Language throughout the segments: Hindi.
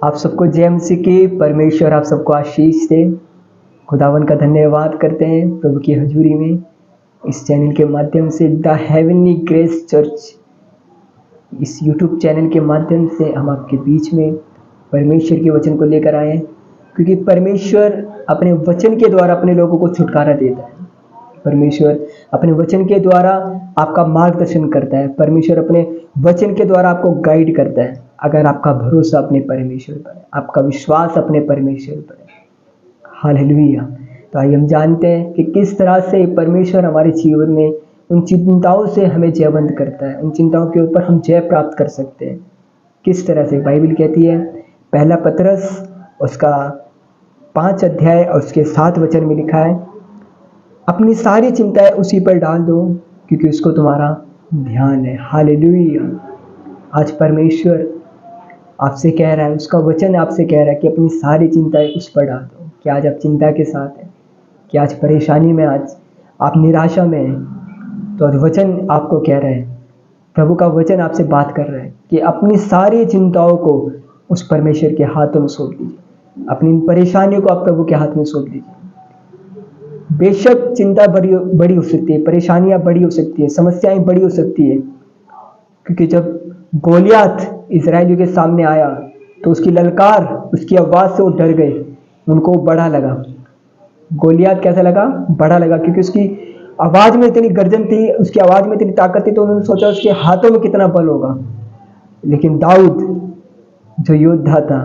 आप सबको जय मसीह की। परमेश्वर आप सबको आशीष दे। खुदावन का धन्यवाद करते हैं प्रभु की हजूरी में इस चैनल के माध्यम से, द हेवनली ग्रेस चर्च, इस यूट्यूब चैनल के माध्यम से हम आपके बीच में परमेश्वर के वचन को लेकर आए हैं, क्योंकि परमेश्वर अपने वचन के द्वारा अपने लोगों को छुटकारा देता है। परमेश्वर अपने वचन के द्वारा आपका मार्गदर्शन करता है। परमेश्वर अपने वचन के द्वारा आपको गाइड करता है, अगर आपका भरोसा अपने परमेश्वर पर है, आपका विश्वास अपने परमेश्वर पर है। हालेलुया। तो आइए हम जानते हैं कि किस तरह से परमेश्वर हमारे जीवन में उन चिंताओं से हमें जयवंत करता है, उन चिंताओं के ऊपर हम जय प्राप्त कर सकते हैं। किस तरह से बाइबल कहती है, पहला पतरस उसका 5 अध्याय और उसके 7 वचन में लिखा है, अपनी सारी चिंताएं उसी पर डाल दो क्योंकि उसको तुम्हारा ध्यान है। हालेलुया। आज परमेश्वर आपसे कह रहा है, उसका वचन आपसे कह रहा है कि अपनी सारी चिंताएं उस पर डाल दो। क्या आज आप चिंता के साथ हैं? क्या आज परेशानी में, आज आप निराशा में हैं? तो आज वचन आपको कह रहा है, प्रभु का वचन आपसे बात कर रहा है कि अपनी सारी चिंताओं को उस परमेश्वर के हाथों में सौंप दीजिए। अपनी परेशानियों को आप प्रभु के हाथ में सौंप दीजिए। बेशक चिंता बड़ी हो सकती है, परेशानियां बड़ी हो सकती है, समस्याएं बड़ी हो सकती है, क्योंकि जब गोलियात इजरायलियों के सामने आया तो उसकी ललकार, उसकी आवाज़ से वो डर गए, उनको बड़ा लगा। गोलियात कैसा लगा? बड़ा लगा, क्योंकि उसकी आवाज़ में इतनी गर्जन थी, उसकी आवाज़ में इतनी ताकत थी, तो उन्होंने सोचा उसके हाथों में कितना बल होगा। लेकिन दाऊद जो योद्धा था,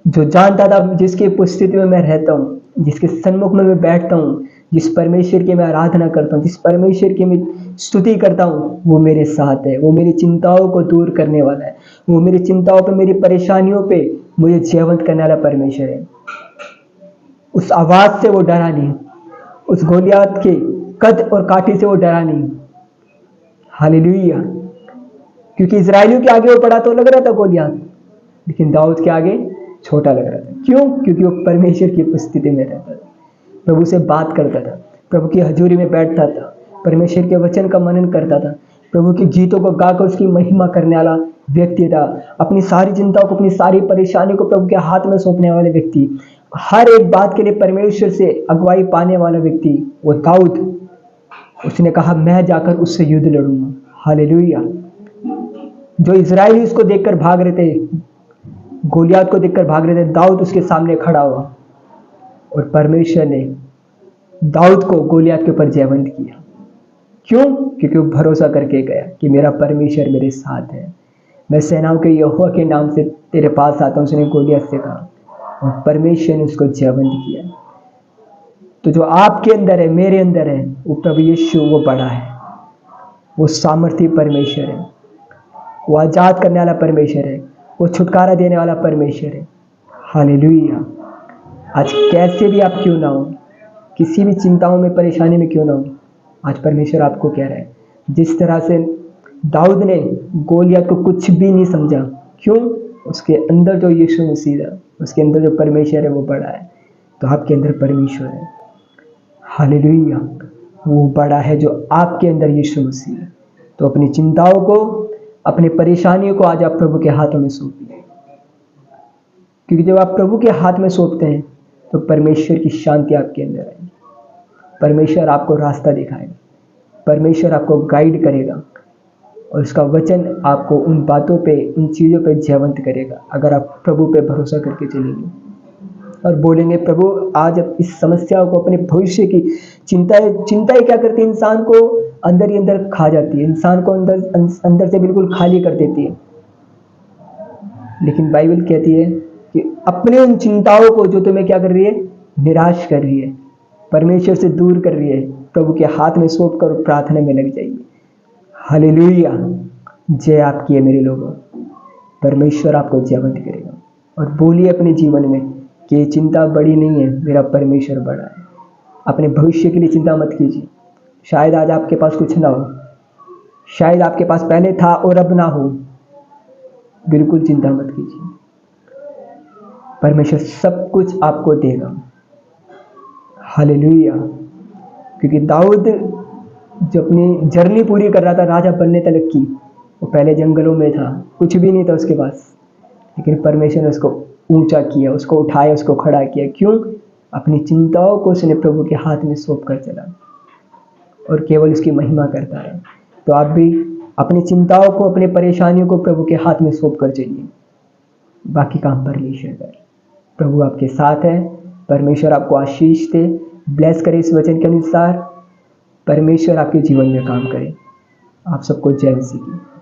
जो जानता था जिसकी उपस्थिति में मैं रहता हूँ, जिसके सन्मुख में मैं बैठता हूँ, जिस परमेश्वर की मैं आराधना करता हूँ, जिस परमेश्वर की मैं स्तुति करता हूँ, वो मेरे साथ है। वो मेरी चिंताओं को दूर करने वाला है। वो मेरी चिंताओं पे, मेरी परेशानियों पे मुझे जयवंत करने वाला परमेश्वर है। उस आवाज़ से वो डरा नहीं, उस गोलियात के कद और काठी से वो डरा नहीं। हालेलुया। क्योंकि इजरायलियों के आगे वो बड़ा तो लग रहा था गोलियात, लेकिन दाऊद के आगे छोटा लग रहा था। क्यों? क्योंकि वो परमेश्वर की उपस्थिति में रहता था, प्रभु से बात करता था, प्रभु की हजूरी में बैठता था, परमेश्वर के वचन का मनन करता था, प्रभु के गीतों को गाकर उसकी महिमा करने वाला व्यक्ति था। अपनी सारी चिंताओं को, अपनी सारी परेशानी को प्रभु के हाथ में सौंपने वाले व्यक्ति, हर एक बात के लिए परमेश्वर से अगुवाई पाने वाला व्यक्ति वो दाऊद। उसने कहा, मैं जाकर उससे युद्ध लड़ूंगा। हालेलुया। जो इजरायली उसको देखकर भाग रहे थे, गोलियात को देखकर भाग रहे थे, दाऊद उसके सामने खड़ा हुआ और परमेश्वर ने दाऊद को गोलियात के ऊपर जयवंत किया। क्यों? क्योंकि वो भरोसा करके गया कि मेरा परमेश्वर मेरे साथ है। मैं सेनाओं के यहोवा के नाम से तेरे पास आता हूँ, उसने गोलियात से कहा, और परमेश्वर ने उसको जयवंत किया। तो जो आपके अंदर है, मेरे अंदर है, वो प्रभु यीशु, वो बड़ा है, वो सामर्थी परमेश्वर है, वो आजाद करने वाला परमेश्वर है, वो छुटकारा देने वाला परमेश्वर है। हालेलुया। आज कैसे भी आप क्यों ना हो, किसी भी चिंताओं में, परेशानी में क्यों ना हो, आज परमेश्वर आपको कह रहा है, जिस तरह से दाऊद ने गोलियात को कुछ भी नहीं समझा। क्यों? उसके अंदर जो यीशु मसीह है, उसके अंदर जो परमेश्वर है, वो बड़ा है। तो आपके अंदर परमेश्वर है। हालेलुया। वो बड़ा है जो आपके अंदर यीशु मसीह है। तो अपनी चिंताओं को, अपनी परेशानियों को आज आप प्रभु के हाथों में सौंपिए, क्योंकि जब आप प्रभु के हाथ में सौंपते हैं तो परमेश्वर की शांति आपके अंदर आएगी। परमेश्वर आपको रास्ता दिखाएगा, परमेश्वर आपको गाइड करेगा, और उसका वचन आपको उन बातों पे, उन चीज़ों पे जयवंत करेगा, अगर आप प्रभु पे भरोसा करके चलेंगे और बोलेंगे, प्रभु आज इस समस्या को, अपने भविष्य की चिंताएं क्या करती है, इंसान को अंदर ही अंदर खा जाती है, इंसान को अंदर से बिल्कुल खाली कर देती है। लेकिन बाइबल कहती है कि अपने उन चिंताओं को जो तुम्हें क्या कर रही है, निराश कर रही है, परमेश्वर से दूर कर रही है, प्रभु के हाथ में सौंप कर प्रार्थना में लग जाइए। हालेलुया। जय आपकी है मेरे लोगों। परमेश्वर आपको जयवंत करेगा। और बोलिए अपने जीवन में कि ये चिंता बड़ी नहीं है, मेरा परमेश्वर बड़ा है। अपने भविष्य के लिए चिंता मत कीजिए। शायद आज आपके पास कुछ ना हो, शायद आपके पास पहले था और अब ना हो, बिल्कुल चिंता मत कीजिए, परमेश्वर सब कुछ आपको देगा। हालेलुया। क्योंकि दाऊद जो अपनी जर्नी पूरी कर रहा था राजा बनने तक की, वो पहले जंगलों में था, कुछ भी नहीं था उसके पास, लेकिन परमेश्वर ने उसको ऊंचा किया, उसको उठाया, उसको खड़ा किया। क्यों? अपनी चिंताओं को उसने प्रभु के हाथ में सौंप कर चला और केवल उसकी महिमा करता है। तो आप भी अपनी चिंताओं को, अपनी परेशानियों को प्रभु के हाथ में सौंप कर चलिए, बाकी काम परमेश्वर करे। प्रभु आपके साथ है। परमेश्वर आपको आशीष दे, ब्लेस करे इस वचन के अनुसार। परमेश्वर आपके जीवन में काम करे। आप सबको जय मसीह की।